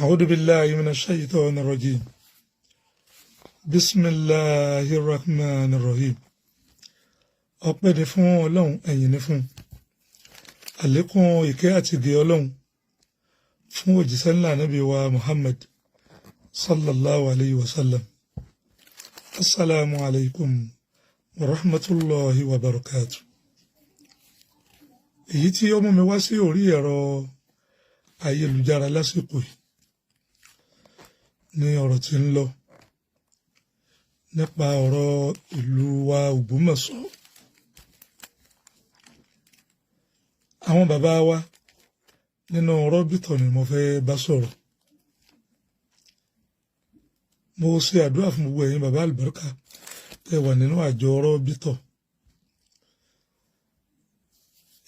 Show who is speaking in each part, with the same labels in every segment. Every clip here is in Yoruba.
Speaker 1: أعوذ بالله من الشيطان الرجيم. بسم الله الرحمن الرحيم. ọpẹ́ ni fún Ọlọ́run, ẹ̀yìn ni fún àlékún ìkẹ́ àti ìgẹ́ Ọlọ́run fún òjíṣẹ́ ńlá Ànábì wa Muhammad sallallahu alayhi wa sallam. Assalamu alaikum wa rahmatullahi wa barakatuh. èyí tí ó mú mi wá sí orí ẹ̀rọ ayélujára lásìkò yìí ní ọ̀rọ̀ tí ń lọ nípa ọ̀rọ̀ ìlú wa Ògbómọ̀ṣọ́. àwọn bàbá wa nínú rọ́bìtọ̀ ni mo fẹ́ bá sọ̀rọ̀. mo ṣe àdúrà fún gbogbo ẹ̀yin bàbá àlùbáríkà tẹ́ wà nínú àjọ rọ́bìtọ̀.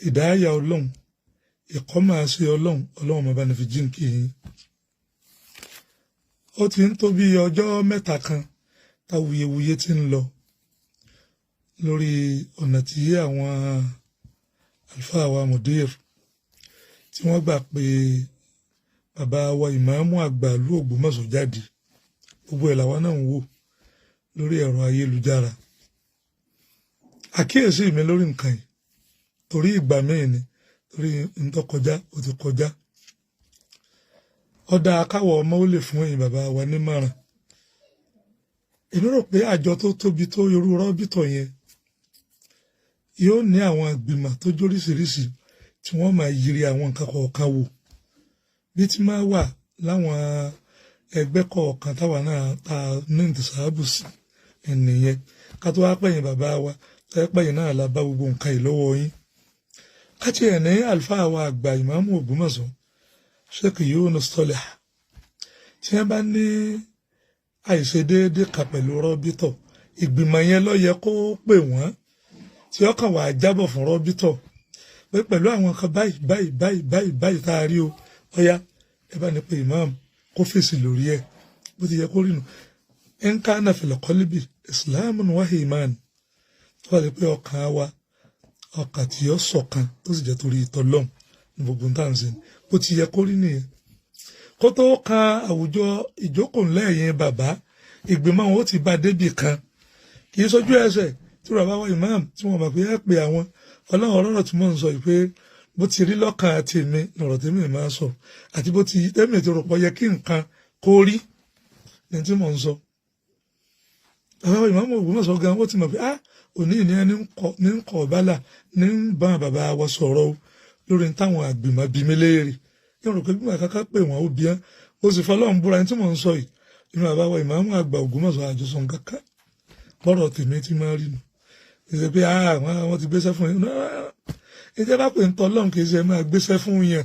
Speaker 1: ìdáyà Ọlọ́run, ìkọ́máṣe Ọlọ́run máa bá ní fi jíǹkì yín. ó ti ń tó bí ọjọ́ mẹ́ta kan táwuyewuye ti ń lọ lórí ọ̀nà tí àwọn àlùfáà wa Mudir tí wọ́n gbà pé bàbá wa ìmáàmù àgbà ìlú Ògbómọ̀ṣọ́ jáde. gbogbo ẹ̀ làwa náà ń wò lórí ẹ̀rọ ayélujára. àkíyèsí mi lórí nǹkan yìí torí ìgbà míì ni, torí n tó kọjá ó ti kọjá. ọ̀dà akáwọ̀ ọmọ ó lè fún ẹ̀yin bàbá wa nímọ̀ràn. èmi rò pé àjọ tó tóbi tó irú rọ́bìtọ̀ yẹn yóò ní àwọn ìgbìmọ̀ tó jóríṣiríṣi tí wọ́n máa yiri àwọn nǹkan kọ̀ọ̀kan wò bí tí máa wà láwọn ẹgbẹ́ kọ̀ọ̀kan táwa náà ta ní ìtìsáàbù sí ẹnìyẹn ká tó wá pẹ̀yìn bàbá wa tẹ́ pẹ̀yìn náà la bá gbogbo nǹkan yìí lọ́wọ́ yín. ká tiẹ̀ ní àlùfáà wa àgbà ìmáàmù Ògbómọ̀ṣọ́ Sheikh Yunus Toliha tí wọ́n bá ní àìṣedéédé kan pẹ̀lú rọ́bìtọ̀, ìgbìmọ̀ yẹn ló yẹ kó pè wọ́n tí ọkàn wà jábọ̀ fún rọ́bìtọ̀ pé pẹ̀lú àwọn kan báyìí tá a rí o, ọ̀yá ẹ bá ní pé imam kó fèsì lórí ẹ̀ bó ti yẹ kó rí nu. in kana fil qalbi islamun wa iman tó wà lè pé ọkàn wa ọkàn tí ó ṣọ̀kan tó sì jẹ́ torí ìtọ́lọ́hùn ní gbogbo ń tàn sí ni bó ti yẹ kó rí nìyẹn. kó tó kan àwùjọ ìjókòó lẹ́yìn bàbá, ìgbìmọ̀ wọn ó ti bá débì kan kì í sójú ẹsẹ̀ tí bàbá wa imam tí wọ́n mọ̀ pé ẹ pé àwọn ọlọ́run ọ̀rọ̀ tí mò ń sọ yìí pé bó ti rí lọ́kàn àti èmi lọ̀rọ̀ tèmi máa sọ àti bó ti tèmi ti rò pọ̀ yẹ kí nǹkan kó rí ní tí mò ń sọ. bàbá wa imam Ògbómọ̀ṣọ́ gan ó ti mọ̀ pé òní ìní ẹni ní ń kọ̀ bálà ní ń bá bàbá wa sọ̀rọ̀ lórí táwọn àgbìmọ̀ bí mi léèrè. yóò rò pé bí màkàkà pé wọ́n ó bí ẹ́ ó sì fọlọ́run búra ní tí mò ń sọ yìí inú bàbá wa ìmáàmù àgbà Ògbómọ̀ṣọ́ àjọsọ kankan bọ́rọ̀ tèmi ti máa rí nu. ìṣe pé wọ́n ti gbéṣẹ́ fún yín ìjẹ́ bá pè ń tọ́ Ọlọ́run kì í ṣe máa gbéṣẹ́ fún yẹn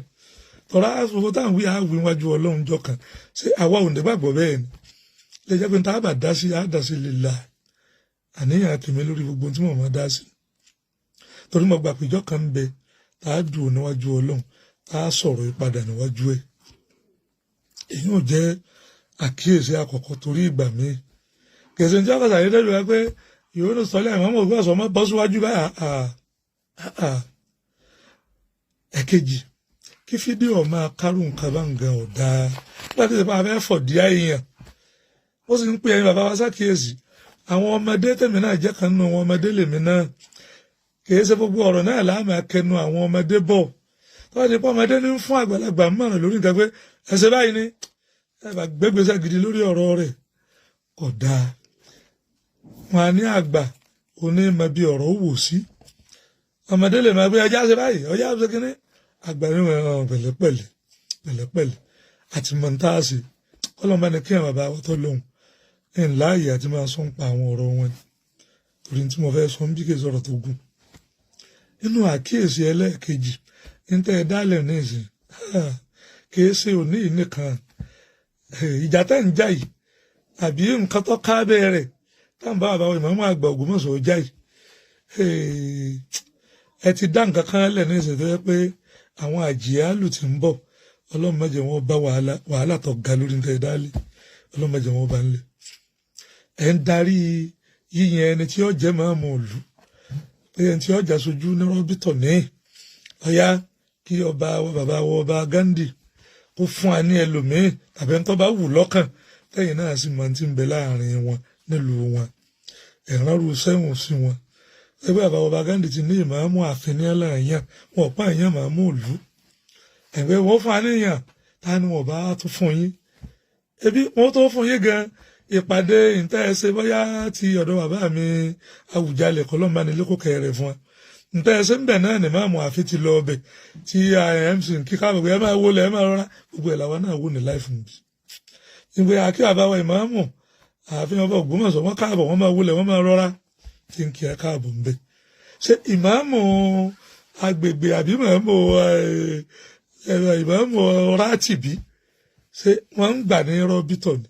Speaker 1: tọ́ra àsopọ̀ táwọn wí àwìn wájú Ọlọ́run jọ kan ṣé àwa ò ní gbàgbọ́ bẹ́ẹ̀ ni lè jẹ́ pé tá a bá dá sí àdásí lillah àníyàn tèmi lórí gbogbo tí mo máa dá sí torí mo gbà péjọ kan ń bẹ tá a dùn níwájú Ọlọ́run tá a sọ̀rọ̀ ìpadà níwájú ẹ̀. èyí ò jẹ́ àkíyèsí àkọ́kọ́ torí ìgbà míì kẹsàn-án tí wọ́n kà sàyẹ́ dẹ́rù wá pé Yunus Toliha ìmáàmù Ògbómọ̀ṣọ́ máa bọ́ síwájú báyà. ẹ̀kejì kí fídíò máa kárù nǹkan bá ń gan ọ̀dà nígbà tí ìsèpá fẹ́ fọ̀dí àìyàn ó sì ń pè ẹ̀yin bàbá wa ṣàkíyèsí àwọn ọmọdé tèmi náà jẹ́ kan nínú àwọn ọmọdé lèmi náà kìí ṣe gbogbo ọ̀rọ̀ náà láàmì akẹnu àwọn ọmọdé bọ̀ tó wà ní pọ́ ọmọdé ní ń fún àgbàlagbà mọ̀ràn lórí nǹkan pé ẹsẹ̀ báyìí ni ẹ bá gbégbèsè gidi lórí ọ̀rọ̀ rẹ̀ kò dáa. wọn á ní àgbà onímọ̀ bí ọ̀rọ̀ wò sí ọmọdé lè máa gbé ẹjá ṣe báyìí ọjà ṣe kínní àgbà ní wọn pẹ̀lẹ́pẹ̀lẹ́ àti mọ̀ntàṣì kọ́lọ́mbà ní kí àwọn bàbá wa tó lóhùn ń láàyè àti máa sọ ń pa àwọn ọ̀rọ̀ wọn torí tí mo fẹ́ sọ ń bí kí sọ̀rọ̀ tó gùn. nínú àkíyèsí ẹlẹ́ẹ̀kejì ń tẹ́ ẹ dálẹ̀ ní ìsìn kìí ṣe òní yìí nìkan ìjà tẹ́ ń jà yìí àbí nǹkan tó ká bẹ́ẹ̀rẹ̀ táwọn bá bàbá wa ìmáàmù àgbà Ògbómọ̀ṣọ́ jà yìí ẹ ti dá nǹkan kan lẹ̀ ní ìsìn tó yẹ pé àwọn àjìyálù ti ń bọ̀ Ọlọ́run má jẹ́ wọn bá wàhálà tó ga lórí ń tẹ́ ẹ dálẹ̀ Ọlọ́run má jẹ́ wọn bá ń lẹ̀ ẹ̀ ń darí yíyan ẹni tí ó jẹ́ máàmù ìlú pé ẹni tí ọjà sojú ní rọ́bìtọ̀ ní ọ̀yá kí ọba bàbá wọ ọba Ghandi kó fún wa ní ẹlòmíín tàbí ẹni tó bá wù lọ́kàn lẹ́yìn náà sì máa ti ń bẹ láàrin wọn nílùú wọn ẹ̀ránrú sẹ́wọ̀n sí wọn ẹgbẹ́ bàbá ọba Ghandi ti ní ìmáàmù ààfin ní ẹlẹ́yìn wọn ọ̀pá èèyàn máàmù òlú ẹ̀gbẹ́ wọn fún àníyàn ta ni wọn bá tún fún yín ebi wọn tó fún yín gan ìpàdé ìtẹ́ẹ̀ṣe bóyá ti ọ̀dọ̀ bàbá mi Àwùjalẹ̀ kọlọ́mbanilẹ́kọ̀ọ́ kẹrẹ̀ fún wa ìtẹ́ẹ̀ṣe ń bẹ̀ náà ní máàmù àfi ti lọ ọbẹ̀ tí IMC kíkà gbogbo ẹ máa wọlé ẹ máa rọra gbogbo ẹ̀ làwọn náà wò ní láìfún mi ìgbé àkí àbáwọ ìmáàmù ààfin ọba Ògbómọ̀ṣọ́ wọn káàbọ̀ wọn máa wọlé wọn máa rọra tí ń kí ẹ káàbọ̀ ń bẹ ṣé ìmáàmù agbègbè àbí ìmáàmù Rátìbí ṣé wọ́n ń gbà ní rọ́bìtọ̀ ni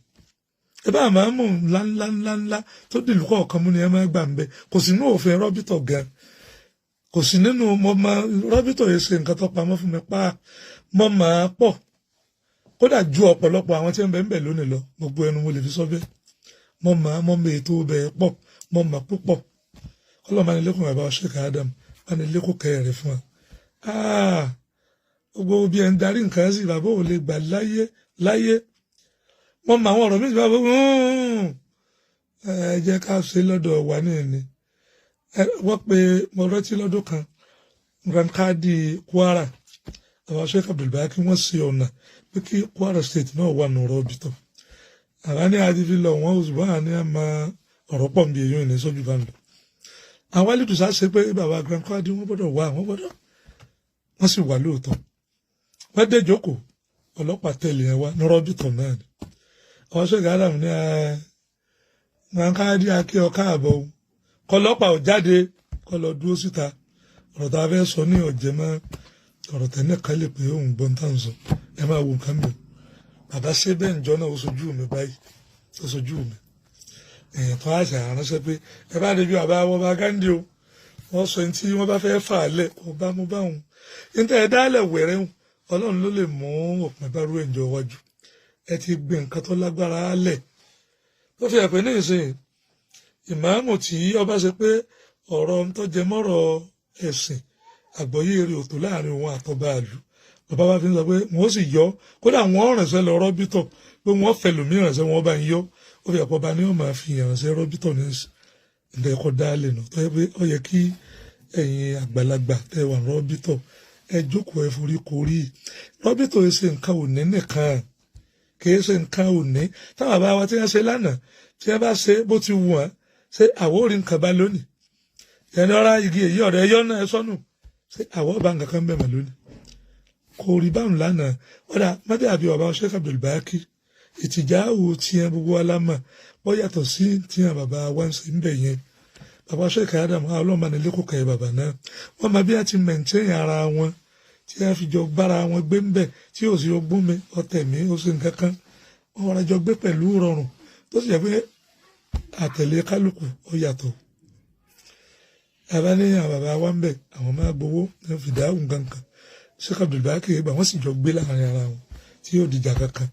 Speaker 1: ẹ bá ìmáàmù ńláńláńláńlá tó dìlú kọ̀ọ̀kan mú ni ẹ máa gbà ń bẹ kò sí nínú òfin rọ́bìtọ̀ gan kò sí nínú mo máa rọ́bìtọ̀ yìí ṣe nǹkan tó pamọ́ fún mi pa mọ́ máa pọ̀ kódà ju ọ̀pọ̀lọpọ̀ àwọn tí ń bẹ ń bẹ lónìí lọ gbogbo ẹnu mo lè fi sọ bẹ́ẹ̀ mọ́ mi ètò bẹ́ẹ̀ pọ̀ mọ́ mà púpọ̀ ọlọ́mọbanilẹ́kùn bàbá Sheikh Adam banilẹ́kùn kẹrẹ̀ fún wa gbogbo bí ẹ ń darí nǹkan sí bàbá ò lè gbà láyé wọ́n mọ àwọn ọ̀rọ̀ méjì bàbá ẹ jẹ́ ká ṣe lọ́dọ̀ wà ní ẹni wọ́n pe mo rántí lọ́dún kan Grand Kadi Kwara àwọn Sheikh Abdulbaki wọ́n ṣe ọ̀nà pé kí Kwara State náà wà ní rọ́bìtọ̀ àbá ní adìfi lọ wọn oṣù báwa ní àmà ọ̀rọ̀ pọ̀ nbí èyí ò ní sọ́jú bá ń lọ àwọn alìdùsá ṣe pé bàbá Grand Kadi wọ́n gbọ́dọ̀ wọ́n sì wà lóòótọ́ wọ́n dé jókòó ọlọ́pàá tẹ̀lé ẹ wá ní rọ́bìtọ̀ náà ni àwọn Sheikh Adam ní Grand Kadi akẹ́ ọ káàbọ̀ kọlọ́pàá ò jáde kọlọ́ dúró síta ọ̀rọ̀ tá a fẹ́ sọ ní ọ̀jẹ̀ mọ́ ọ̀rọ̀ tẹ̀ náà kálẹ̀ pé òun gbọ́n tá à ń sọ ẹ máa wo nǹkan mi bàbá ṣe bẹ́ẹ̀ ń jọ náà ó sojú mi báyìí ó sojú mi èèyàn tó àṣà ránṣẹ́ pé ẹ bá débi bàbá ọba Ghandi o wọ́n sọ ní tí wọ́n bá fẹ́ fà á lẹ̀ ọba mo bá wọn níta ẹ dálẹ̀ wẹ̀rẹ̀ wọn Ọlọ́run ló lè mú òpin bá rú ẹ̀jọ̀ wájú ẹ ti gbé nǹkan tó lágbára lẹ̀ tó fi ẹ̀pẹ́ ní ìsìn ìmáàmù tí ọba ṣe pé ọ̀rọ̀ ń tọ́jẹ mọ́rọ̀ ẹ̀sìn àgbọ́yé eré òtò láàrin òun àtọba àlù bàbá bá fi ń sọ pé wọn ó sì yọ kódà wọn ránṣẹ́ lọ rọ́bìtọ̀ pé wọ́n fẹ́ lòmí ránṣẹ́ wọn bá ń yọ ó fi ẹ̀pọ̀ bá ní ọmọ àfihàn ránṣẹ́ rọ́bìtọ̀ ní ìdá ẹ̀kọ́ dálé nù tó yẹ pé ó yẹ kí ẹ̀yin àgbàlagbà tẹ wà rọ́bìtọ̀ ẹ jókòó ẹ forí korí rọ́bìtọ̀ yìí ṣe nǹkan òní nìkan kì í ṣe nǹkan òní táwọn bàbá wa tí wọ́n ṣe lánàá tí wọ́n bá ṣe bó ti wù wọ́n ṣe àwòrán nǹkan bá lónìí ẹni ọ̀rá igi èyí ọ̀rẹ́ ẹyọ náà ẹ sọ́nù ṣe àwọ̀ bá nǹkan kan bẹ̀ mọ́ lónìí kò rí báwọn lánàá ọ̀dà mọ́tò àbí ọba Sheikh Abdulbaki ìtìjáwò tiẹ̀ gbogbo alámà wọ́n yàtọ̀ sí tiẹ̀ bàbá wa ń ṣe ń bẹ̀ yẹn bàbá Sheikh Adam ọlọ́mọbanilẹ́kọ̀ọ́ kẹ̀ bàbá náà wọ́n máa bí a ti mẹ̀ntẹ́yìn ara wọn tí a fi jọ bára wọn gbé ń bẹ̀ tí ò sí ogún mi ọ̀tẹ̀ mi ó sì nǹkan kan wọ́n wọ́n jọ gbé pẹ̀lú rọrùn tó sì jẹ́ pé àtẹ̀lé kálukú ó yàtọ̀ àbáníyàn bàbá wa ń bẹ̀ àwọn máa gbowó ní fìdáhùn kankan Sheikh Abdulbaki gbà wọ́n sì jọ gbé láàrin ara wọn tí yóò dìjà kankan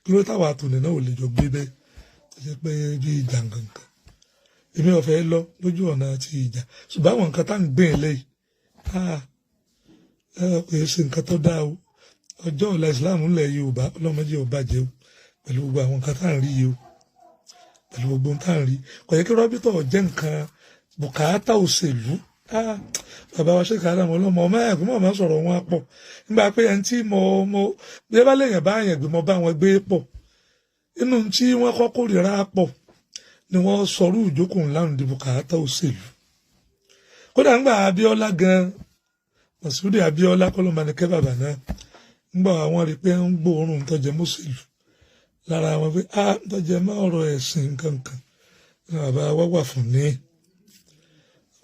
Speaker 1: kí ló táwa àtòní náà ò lè jọ gbé bẹ́ẹ̀ tó jẹ́ pé bí ìjà kankan èmi ò fẹ́ lọ lójú ọ̀nà ti ìjà ṣùgbọ́n àwọn nǹkan tá à ń gbé lẹ́yìn kò yẹ ṣe nǹkan tó dáa o ọjọ́ ọ̀la ìsìláàmù ńlẹ̀ Yorùbá ọlọ́mọdé ò bàjẹ́ o pẹ̀lú gbogbo àwọn nǹkan tá à ń rí yìí o pẹ̀lú gbogbo tá à ń rí kò yẹ kí rọ́bìtọ̀ jẹ́ nǹkan bùkátà òṣèlú bàbá wa Sheikh Adam ọlọ́mọ ọmọ ẹ̀gbọ́n mọ̀ máa sọ̀rọ̀ wọn pọ̀ nígbà pé ẹni tí mo bí ẹ bá lèèyàn bá yẹn gbé mo bá wọn gbé pọ̀ inú tí wọ́n kọ́ kórìíra pọ̀ ni wọ́n sọrú ìjókòó ńlá ní bùkátà òṣèlú kódà ńgbà Abíọ́lá gan Masudi Abíọ́lá kọlọmọbanikẹ́ bàbá náà ńgbà àwọn rí pé ń gbóòórùn tọ́jẹ́ mọ́sẹ̀lú lára wọn pé tọ́jẹ́ má ọ̀rọ̀ ẹ̀sìn kankan bàbá wa wà fún ní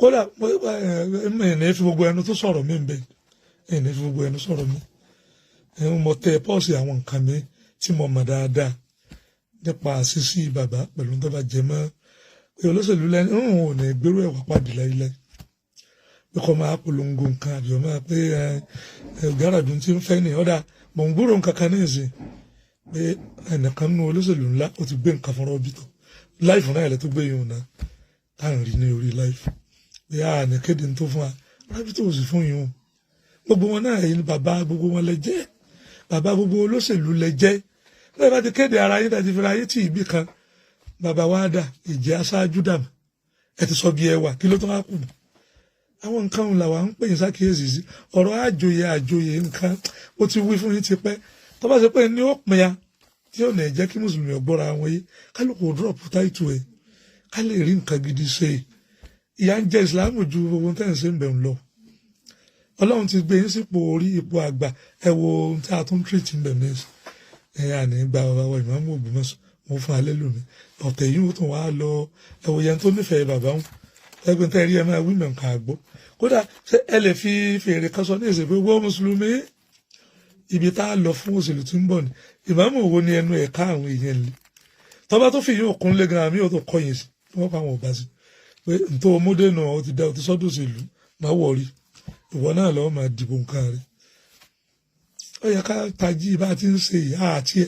Speaker 1: kódà ẹ̀ẹ́nì fi gbogbo ẹnu tó sọ̀rọ̀ mí bẹ́ẹ̀ ẹ̀ẹ́nì fi gbogbo ẹnu sọ̀rọ̀ mí mo tẹ pọ́ọ̀sì àwọn nǹkan mi tí mo mọ̀ dáadáa nípa àṣìṣí bàbá pẹ̀lú tó bá jẹ mọ́ pé olóṣèlú lẹ́ni òun ò ní gbérú ẹ̀wà pàdé láíláí pé kọ́ máa polongo nǹkan àbí ọ máa pé Gàràdùn tí ń fẹ́ ní ọ̀dà mọ̀ ń gbúrò nǹkan kan ní ìsìn pé ẹnìkan nínú olóṣèlú ńlá ó ti gbé nǹkan fún rọ́bìtọ̀ láìfù náà ẹ̀lẹ́ tó gbé yìí náà tá à ń rí ní orí láìfù pé a ní kéde tó fún wa rábítò ò sì fún yín o gbogbo wọn náà ẹ̀yin bàbá gbogbo wọn lẹ jẹ́ bàbá gbogbo olóṣèlú lẹ jẹ́ bẹ́ẹ̀ bá ti kéde ara yín tàbí fira yín tí ìbí kan bàbá wa dà ìjẹ́ aṣáájú dàmú ẹ ti sọ bí ẹ wà kí ló tó wá kù àwọn nǹkan làwa ń pè yín sákìyèsí sí ọ̀rọ̀ àjòyè nǹkan ó ti wí fún yín ti pẹ́ tó bá ṣe pé ní ó pin ya tí ò ní jẹ́ kí mùsùlùmí ọgbọ́ra àwọn yé kálukú drop táìtù ẹ̀ ká lè rí nǹkan gidi ṣe ìyà ń jẹ ìsìláàmù ju gbogbo tẹ́ ń ṣe ń bẹ̀rù lọ ọlọ́run ti gbé yín sípò orí ipò àgbà ẹ wo ohun tí a tún tírìtì ń bẹ̀rù ní àní gba bàbá wa ìmáàmù Ògbómọ̀ṣọ́ wọn fún alẹ́ lónìí ọ̀tẹ̀ yìí ó tún wá lọ ẹ wo yẹn tó nífẹ̀ẹ́ bàbá wọn ẹgbẹ́ tẹ́ rí ẹ máa wí mẹ́ǹkà àgbọ̀ kódà ṣé ẹ lè fi fèrè kan sọ ní èsè pé wọ́n mùsùlùmí ibi tá a lọ fún òṣèlú tí ń bọ̀ ni ìmáàmù wo ni ẹnu ẹ̀ka àwọn èèyàn lè tọ́ba tó fi yín òkun lé gan àmì òtò kọyìn sí wọ́n pa àwọn ọ̀bá sí pé ntọ́ ọmọdé náà ó ti dá ọtí sọ́dọ̀ òṣèlú máa wọ̀rí ìwọ náà lọ́wọ́ máa dìbò nǹkan rẹ̀ ó yẹ ká tají bá a ti ń ṣe ìyá àti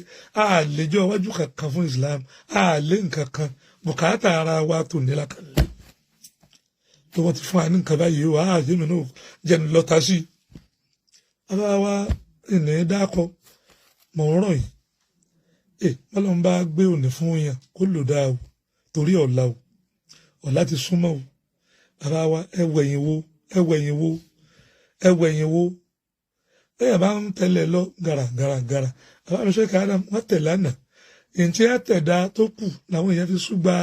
Speaker 1: àlejò iwájú kankan fún Islam àlé nǹkan kan bùkátà ara wa tó nílá kan lé tó wọ́n ti fún wa ní nǹkan báyìí ó àjẹmí náà jẹ́nu lọ́ta sí i bàbá wa ìní dákọ mọ̀ ń rọ̀ yìí bọ́lọ́n bá gbé òní fún yàn kó lò dáa o torí ọ̀la o ọ̀la ti súnmọ́ o bàbá wa ẹwẹ̀yìn wo bẹ́ẹ̀ bá ń tẹ̀lé lọ gàràgàrà bàbá mi ṣe káàdà wọ́n tẹ̀lé àná èyí tí àtẹ̀dá tó kù làwọn èèyàn fi súgbà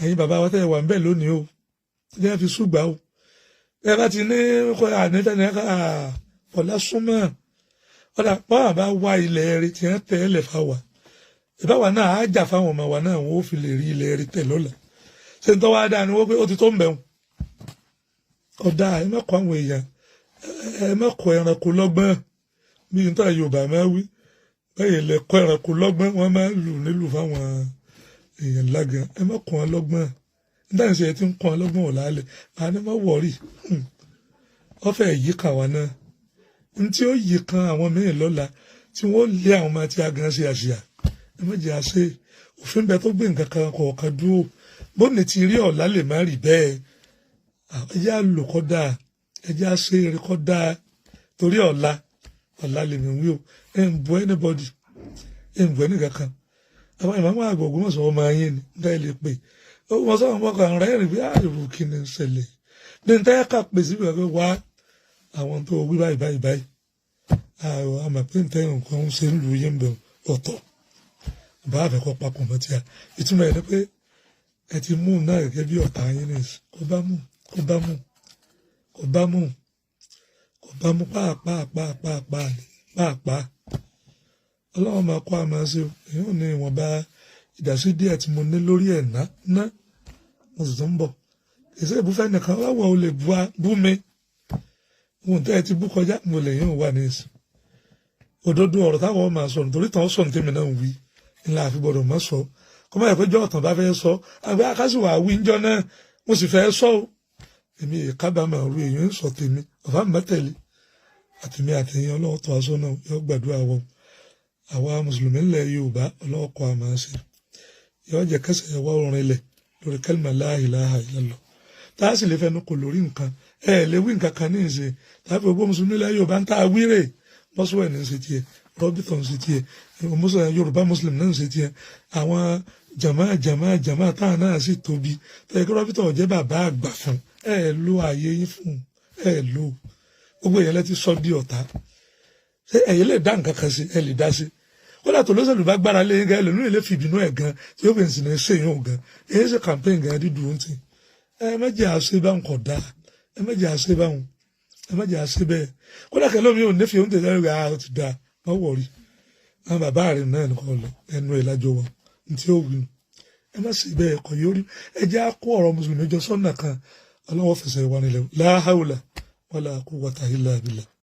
Speaker 1: ẹ̀yin bàbá wa tẹ̀ wà ń bẹ̀ lónìí o tí wọ́n fi súgbà o bẹ́ẹ̀ bá ti ní kọ́ ànítẹ́ni ọ̀la súnmọ́ ọ̀dà báwa bá wá ilẹ̀ rí tí wọ́n tẹ̀ lẹ̀ fáwa ìbáwa náà á jà fáwọn ọmọ wa náà wọ́n ó fi lè rí ilẹ̀ rí tẹ̀ lọ́la ṣé n tọ́ wá dáa ni wọ́n pé ó ti tó ń bẹ̀rù ọ̀dà ẹ má kọ́ àwọn èèyàn ẹ má kọ́ ẹranko lọ́gbọ́n bí n tọ́ Yorùbá máa wí bẹ́ẹ̀ lẹ kọ́ ẹranko lọ́gbọ́n wọ́n máa lù nílùú fáwọn èèyàn lágan ẹ má kọ́ wọn lọ́gbọ́n nígbà tí ẹ ti ń kọ́ wọn lọ́gbọ́n wọ̀ lálẹ́ àní má wọ̀rì wọ́n fẹ́ yí kàn wá náà ntí ó yí kan àwọn mìíràn lọ́la tí wọ́n lé àwọn ọmọ tí a gan ṣe àṣìyà ẹ má jẹ́ àṣẹ òfin bẹ tó gbé nǹkan kan kọ̀ọ̀kan dúró bóni ti rí ọ̀la lè má rí bẹ́ẹ̀ ẹjẹ́ àlò kọ́ dáa ẹjẹ́ àṣẹ eré kọ́ dáa torí ọ̀la lè mí wí o ẹ̀ ń bu anybody ẹ̀ ń bu ẹni kankan àwọn ìmọ̀ àgbà Ògbómọ̀ṣọ́ ọmọ ayé ni nígbà ilé pé wọ́n sọ àwọn ọkọ̀ rẹ̀ rìn bí àìrò kí ni ń ṣẹlẹ̀ ní ní táyà kà pè síbi ọ̀gá wá àwọn tó wí báyìí àwọn àmàpé ntẹ́ nǹkan ń ṣe ń lu yé ń bẹ̀ ọ̀tọ̀ bá àfẹ́kọ́ papọ̀ mọ́ tí a ìtumọ̀ ẹ̀ ni pé ẹ ti mú un náà gẹ́gẹ́ bí ọ̀tá yín ní kò bá mú pàápàá ọlọ́run máa kọ́ àmọ́ sí o èyí ò ní ìwọ̀nba ìdásí díẹ̀ tí mo ní lórí ẹ̀ ná mo sì tún ń bọ̀ èsì ìbúfẹ́ nìkan wáwọ̀ o lè bú mi ohun tẹ́ ẹ ti bú kọjá mo lè yín wà ní ìsìn òdodo ọ̀rọ̀ táwọn máa sọ nítorí tàn sọ ní tèmi náà ń wí ńlá àfi gbọdọ̀ mọ́ sọ kọ́mọ́ ẹ̀ pé jọ́ ọ̀tàn bá fẹ́ sọ àgbẹ̀ akásìwà wí ńjọ́ náà mo sì fẹ́ sọ o èmi kábàámọ̀ ọ̀rọ̀ èèyàn ń sọ tèmi ọ̀fà mẹ́tẹ̀lé àtìmí àtẹ̀yìn ọlọ́wọ́ tó aṣọ náà yọ gbàdúrà wọn àwa mùsùlùmí ńlẹ̀ Yorùbá ọlọ́ọ̀kọ́ àmọ́ ṣe yọ jẹ́ kẹsẹ̀ yẹ wá orin ilẹ̀ lórí kẹ́lìmọ̀ la ilaha illallah tá a sì lè fẹnu kò lórí nǹkan lè wí nǹkan kan ní ìṣe tàbí gbogbo mùsùlùmí ńlẹ̀ Yorùbá ń tá a wíre bọ́sùwẹ̀ ní ṣe tiẹ̀ rọ́bìtọ̀ ń ṣe tiẹ̀ Yorùbá mùsùlùmí náà ń ṣe tiẹ̀ àwọn jàmá táwọn náà sì tóbi tẹ̀yẹ kí rọ́bìtọ̀ jẹ́ bàbá àgbà fún lo ààyè yín fún lo gbogbo èèyàn lẹ́ti sọ di ọ̀tá ṣé ẹ̀yin lè dá nǹkan kan sí ẹ lè dá sí kódà tó lọ́sẹ̀lú bá gbára lé gan ẹlòmíràn ilé fìbínú ẹ̀ gan tí ó bẹ̀rẹ̀ sí ní ṣe yóò gan èyí ṣe campaign gan dídùn ó ti méjì àṣẹ báwọn kò dáa méjì àṣẹ báwọn méjì àṣẹ bẹ́ẹ̀ kódà kẹlẹ́mi ò nífẹ̀ẹ́ oúnjẹ lẹ́rù rẹ̀ ó ti dáa má wọ̀rí àwọn bàbá rẹ̀ náà nìkan lọ ẹnu ẹ̀ lájọ wọn ní tí ó wí nù ẹ má sì bẹ́ẹ̀ kọ̀ yóò rí ẹ jẹ́ á kó ọ̀rọ̀ mùsùlùmí jọ sọ́nà kan ọlọ́wọ́ fẹsẹ̀ wà nílẹ̀ la hawla wala quwwata illa billah.